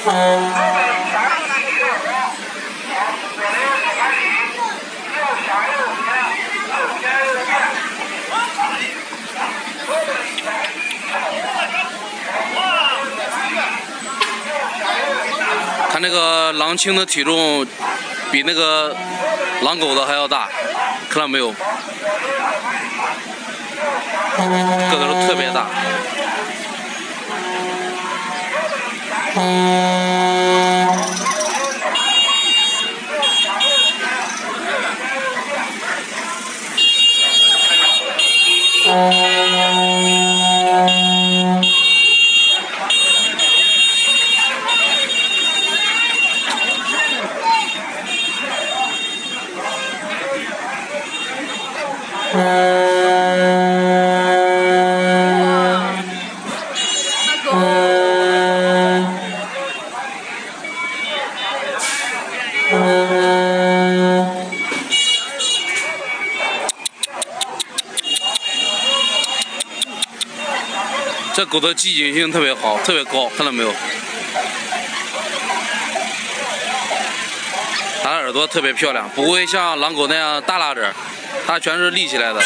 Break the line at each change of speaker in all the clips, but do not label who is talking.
狗。它那个狼青的体重比那个狼狗的还要大，看到没有？个头特别大。这狗的机警性特别好，特别高，看到没有？它的耳朵特别漂亮，不会像狼狗那样耷拉着，它全是立起来的。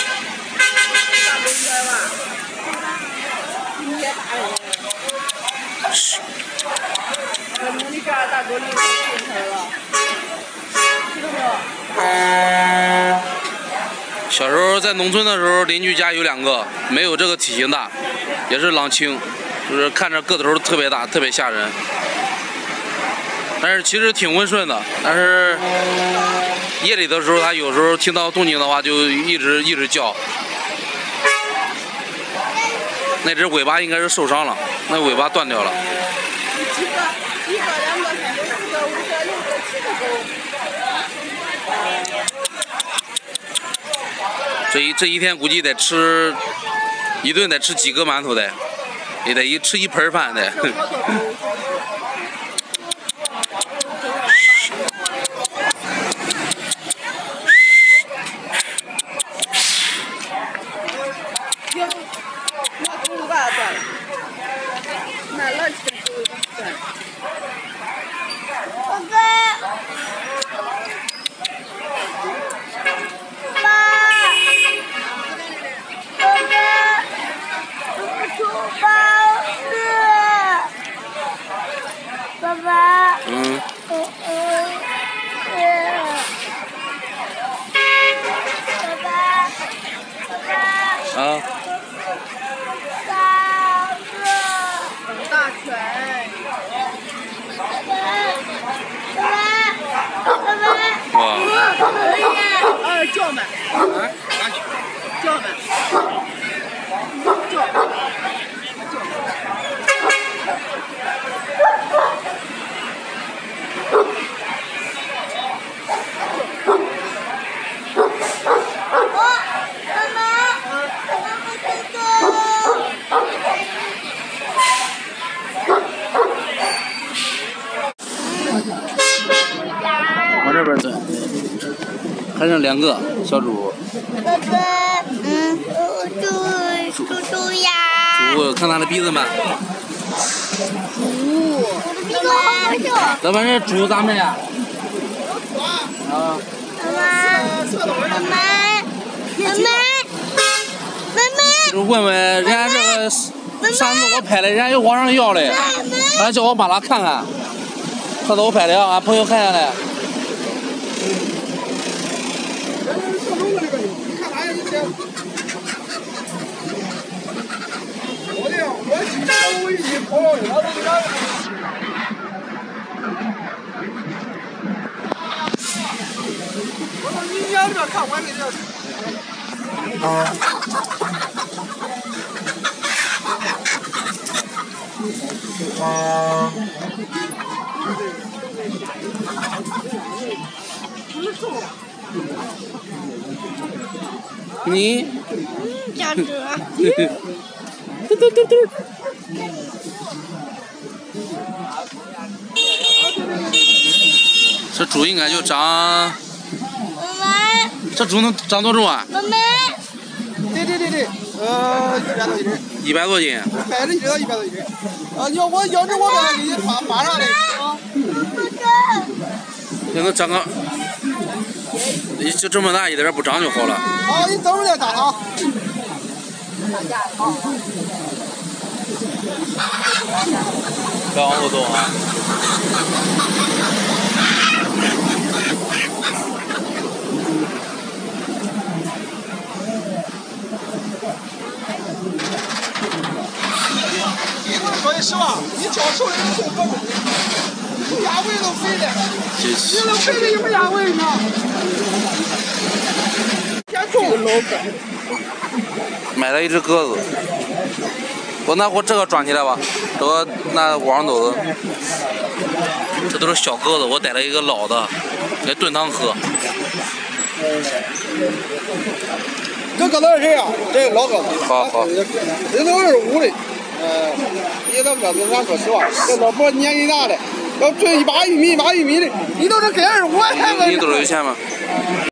小时候在农村的时候，邻居家有2个，没有这个体型大，也是狼青，就是看着个头特别大，特别吓人。但是其实挺温顺的，但是夜里的时候，它有时候听到动静的话，就一直叫。那只尾巴应该是受伤了，那尾巴断掉了。1个、2个、3个、4个、5个、6个、7个狗。这一天估计得吃一顿，得吃几个馒头的，也得吃1盆饭的。
叫们，叫们，叫。
往这边蹲，还剩2个小猪。
哥哥，猪呀！
猪，看它的鼻子吗？
猪，我的鼻子好搞笑。
这边是猪咋没呀？啊。妈，就问问人家这个上次我拍的，人家又往上要嘞，他叫我把它看看。上次我拍的啊，俺朋友看见了。
你要这看完没这？
你？
小猪。
嘟嘟嘟嘟。这猪应该就长。这猪能长多重啊？
妈妈。
对，100多斤。
100多斤。
摆着一只100多斤。要是我给你发上来。
那个长个，就这么大一点不长就好了。
好，你等着点打啊。
别往后走啊！
我说句实话，你教授人做各种的，压weight都肥的，你那肥的有没有压weight呢？偏重。
买了一只鸽子，我拿这个装起来吧，这个拿网兜子，这都是小鸽子，我逮了一个老的，给炖汤喝。
这鸽子是谁呀？这是老鸽子。
好。
这都是五的。你这鸽子，咱说实话，这老婆年纪大了，要炖一把玉米的，你都是给人我才问。
你兜里有钱吗？